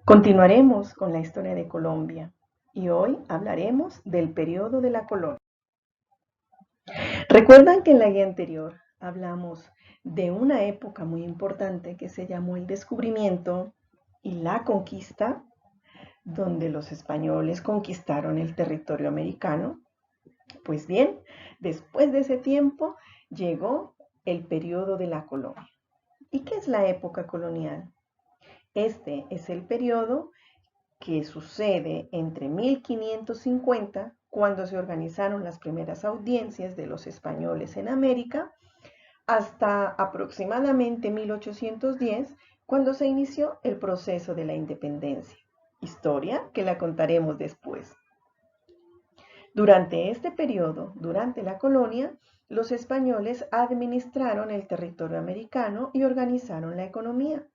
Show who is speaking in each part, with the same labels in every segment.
Speaker 1: Continuaremos con la historia de Colombia y hoy hablaremos del periodo de la colonia. Recuerdan que en la guía anterior hablamos de una época muy importante que se llamó el descubrimiento y la conquista, donde los españoles conquistaron el territorio americano. Pues bien, después de ese tiempo llegó el periodo de la colonia. ¿Y qué es la época colonial? Este es el periodo que sucede entre 1550, cuando se organizaron las primeras audiencias de los españoles en América, hasta aproximadamente 1810, cuando se inició el proceso de la independencia. Historia que la contaremos después. Durante este periodo, durante la colonia, los españoles administraron el territorio americano y organizaron la economía,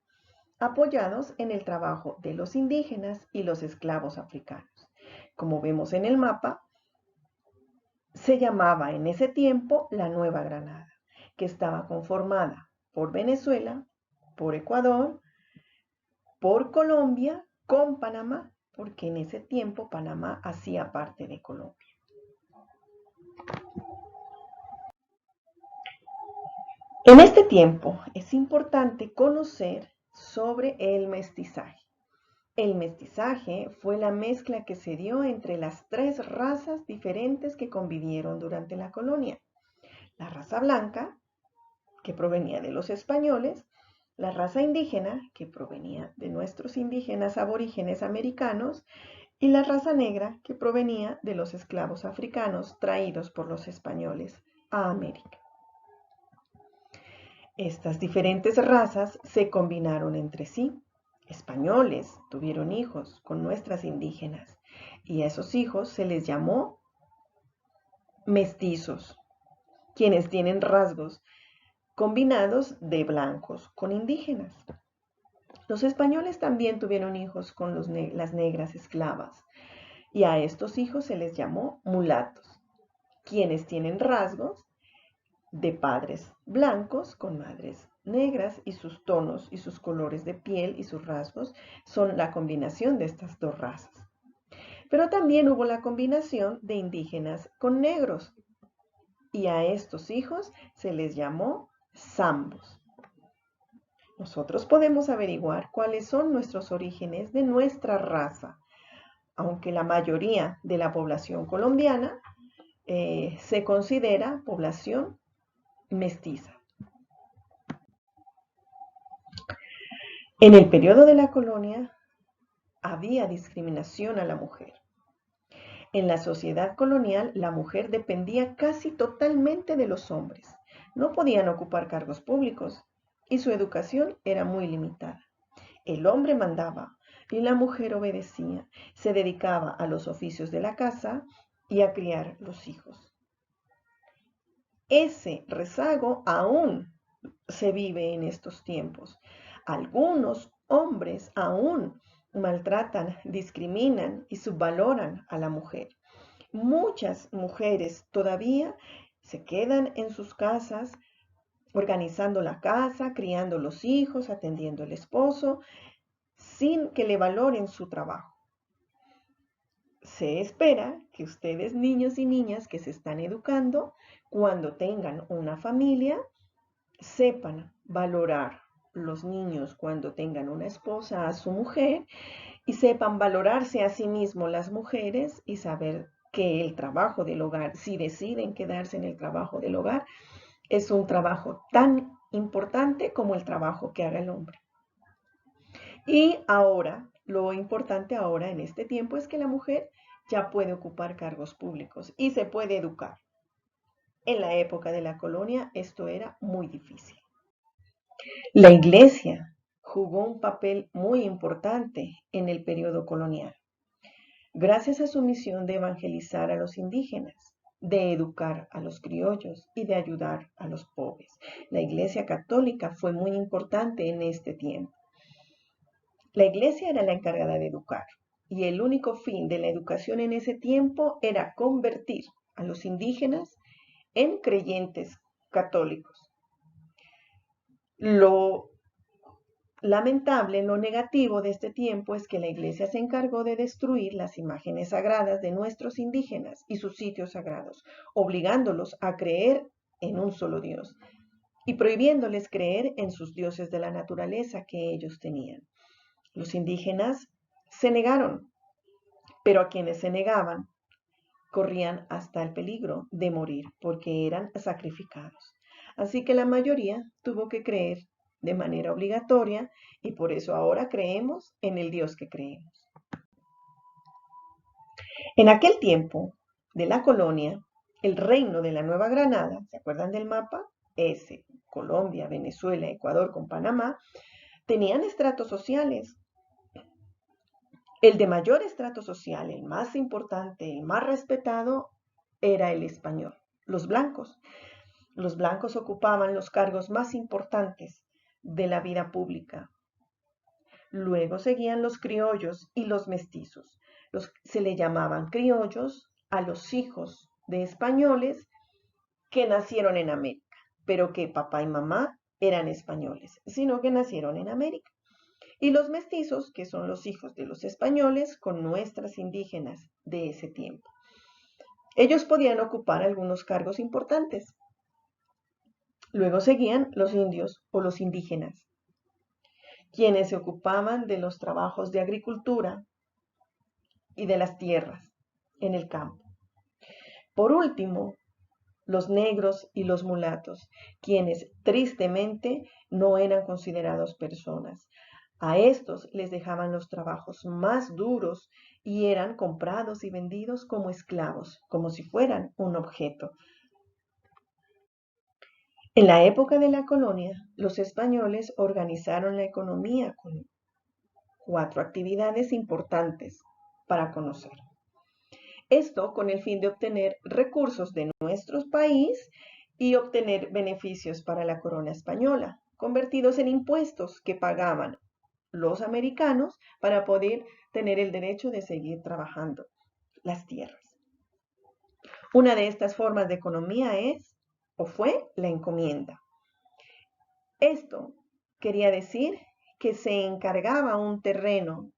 Speaker 1: apoyados en el trabajo de los indígenas y los esclavos africanos. Como vemos en el mapa, se llamaba en ese tiempo la Nueva Granada, que estaba conformada por Venezuela, por Ecuador, por Colombia, con Panamá, porque en ese tiempo Panamá hacía parte de Colombia. En este tiempo es importante conocer sobre el mestizaje. El mestizaje fue la mezcla que se dio entre las tres razas diferentes que convivieron durante la colonia. La raza blanca, que provenía de los españoles, la raza indígena, que provenía de nuestros indígenas aborígenes americanos, y la raza negra, que provenía de los esclavos africanos traídos por los españoles a América. Estas diferentes razas se combinaron entre sí. Españoles tuvieron hijos con nuestras indígenas y a esos hijos se les llamó mestizos, quienes tienen rasgos combinados de blancos con indígenas. Los españoles también tuvieron hijos con las negras esclavas y a estos hijos se les llamó mulatos, quienes tienen rasgos de padres blancos con madres negras y sus tonos y sus colores de piel y sus rasgos son la combinación de estas dos razas. Pero también hubo la combinación de indígenas con negros y a estos hijos se les llamó zambos. Nosotros podemos averiguar cuáles son nuestros orígenes de nuestra raza, aunque la mayoría de la población colombiana se considera población mestiza. En el periodo de la colonia había discriminación a la mujer. En la sociedad colonial, la mujer dependía casi totalmente de los hombres. No podían ocupar cargos públicos y su educación era muy limitada. El hombre mandaba y la mujer obedecía. Se dedicaba a los oficios de la casa y a criar los hijos. Ese rezago aún se vive en estos tiempos. Algunos hombres aún maltratan, discriminan y subvaloran a la mujer. Muchas mujeres todavía se quedan en sus casas organizando la casa, criando los hijos, atendiendo al esposo, sin que le valoren su trabajo. Se espera que ustedes, niños y niñas que se están educando, cuando tengan una familia, sepan valorar los niños cuando tengan una esposa a su mujer y sepan valorarse a sí mismos las mujeres y saber que el trabajo del hogar, si deciden quedarse en el trabajo del hogar, es un trabajo tan importante como el trabajo que haga el hombre. Y ahora, lo importante ahora en este tiempo es que la mujer ya puede ocupar cargos públicos y se puede educar. En la época de la colonia esto era muy difícil. La iglesia jugó un papel muy importante en el periodo colonial, gracias a su misión de evangelizar a los indígenas, de educar a los criollos y de ayudar a los pobres. La iglesia católica fue muy importante en este tiempo. La iglesia era la encargada de educar y el único fin de la educación en ese tiempo era convertir a los indígenas en creyentes católicos. Lo lamentable, lo negativo de este tiempo es que la Iglesia se encargó de destruir las imágenes sagradas de nuestros indígenas y sus sitios sagrados, obligándolos a creer en un solo Dios y prohibiéndoles creer en sus dioses de la naturaleza que ellos tenían. Los indígenas se negaron, pero a quienes se negaban corrían hasta el peligro de morir porque eran sacrificados. Así que la mayoría tuvo que creer de manera obligatoria y por eso ahora creemos en el Dios que creemos. En aquel tiempo de la colonia, el reino de la Nueva Granada, ¿se acuerdan del mapa? Ese, Colombia, Venezuela, Ecuador con Panamá, tenían estratos sociales. El de mayor estrato social, el más importante, el más respetado, era el español, los blancos. Los blancos ocupaban los cargos más importantes de la vida pública. Luego seguían los criollos y los mestizos. Se le llamaban criollos a los hijos de españoles que nacieron en América, pero que papá y mamá eran españoles, sino que nacieron en América. Y los mestizos, que son los hijos de los españoles con nuestras indígenas de ese tiempo. Ellos podían ocupar algunos cargos importantes. Luego seguían los indios o los indígenas, quienes se ocupaban de los trabajos de agricultura y de las tierras en el campo. Por último, los negros y los mulatos, quienes tristemente no eran considerados personas. A estos les dejaban los trabajos más duros y eran comprados y vendidos como esclavos, como si fueran un objeto. En la época de la colonia, los españoles organizaron la economía con 4 actividades importantes para conocer. Esto con el fin de obtener recursos de nuestro país y obtener beneficios para la corona española, convertidos en impuestos que pagaban los americanos para poder tener el derecho de seguir trabajando las tierras. Una de estas formas de economía es o fue la encomienda. Esto quería decir que se encargaba un terreno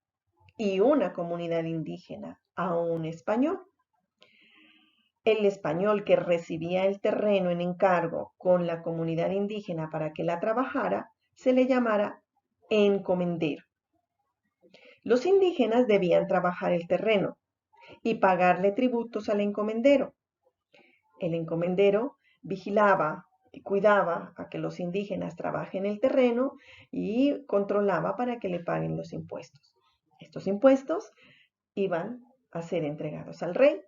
Speaker 1: y una comunidad indígena a un español. El español que recibía el terreno en encargo con la comunidad indígena para que la trabajara se le llamara encomendero. Los indígenas debían trabajar el terreno y pagarle tributos al encomendero. El encomendero vigilaba y cuidaba a que los indígenas trabajen el terreno y controlaba para que le paguen los impuestos. Estos impuestos iban a ser entregados al rey.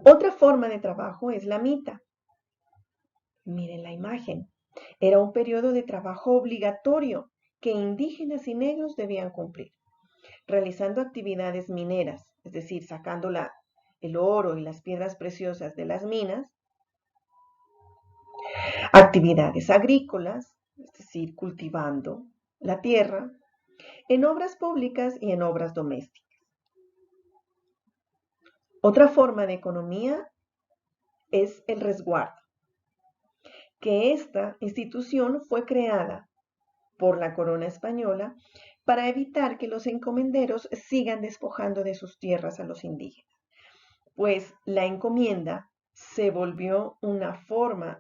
Speaker 1: Otra forma de trabajo es la mita. Miren la imagen. Era un periodo de trabajo obligatorio que indígenas y negros debían cumplir, realizando actividades mineras, es decir, sacando el oro y las piedras preciosas de las minas, actividades agrícolas, es decir, cultivando la tierra, en obras públicas y en obras domésticas. Otra forma de economía es el resguardo, que esta institución fue creada por la corona española para evitar que los encomenderos sigan despojando de sus tierras a los indígenas, pues la encomienda se volvió una forma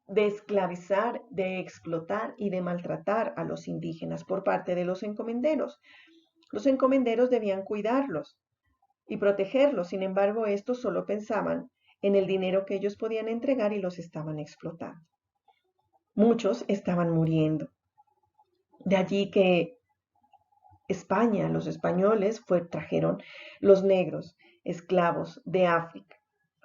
Speaker 1: de esclavizar, de explotar y de maltratar a los indígenas por parte de los encomenderos. Los encomenderos debían cuidarlos y protegerlos, sin embargo, estos solo pensaban en el dinero que ellos podían entregar y los estaban explotando. Muchos estaban muriendo. De allí que España, los españoles, trajeron los negros, esclavos de África,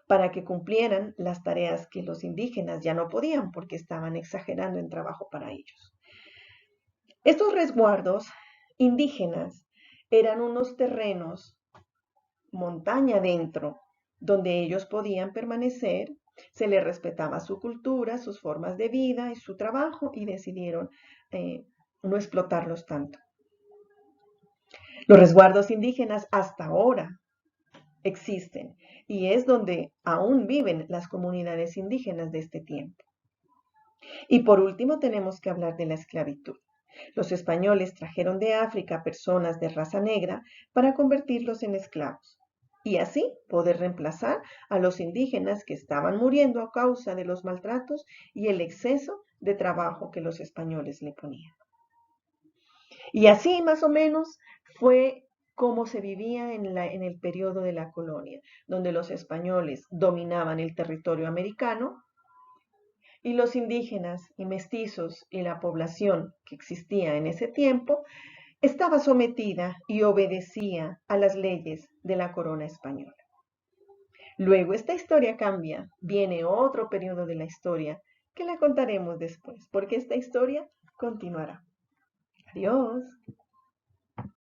Speaker 1: para que cumplieran las tareas que los indígenas ya no podían porque estaban exagerando en trabajo para ellos. Estos resguardos indígenas eran unos terrenos montaña adentro, donde ellos podían permanecer, se les respetaba su cultura, sus formas de vida y su trabajo y decidieron no explotarlos tanto. Los resguardos indígenas hasta ahora existen y es donde aún viven las comunidades indígenas de este tiempo. Y por último tenemos que hablar de la esclavitud. Los españoles trajeron de África personas de raza negra para convertirlos en esclavos y así poder reemplazar a los indígenas que estaban muriendo a causa de los maltratos y el exceso de trabajo que los españoles le ponían. Y así más o menos fue como se vivía en el periodo de la colonia, donde los españoles dominaban el territorio americano y los indígenas y mestizos y la población que existía en ese tiempo estaba sometida y obedecía a las leyes de la corona española. Luego esta historia cambia, viene otro periodo de la historia que la contaremos después, porque esta historia continuará. Adiós.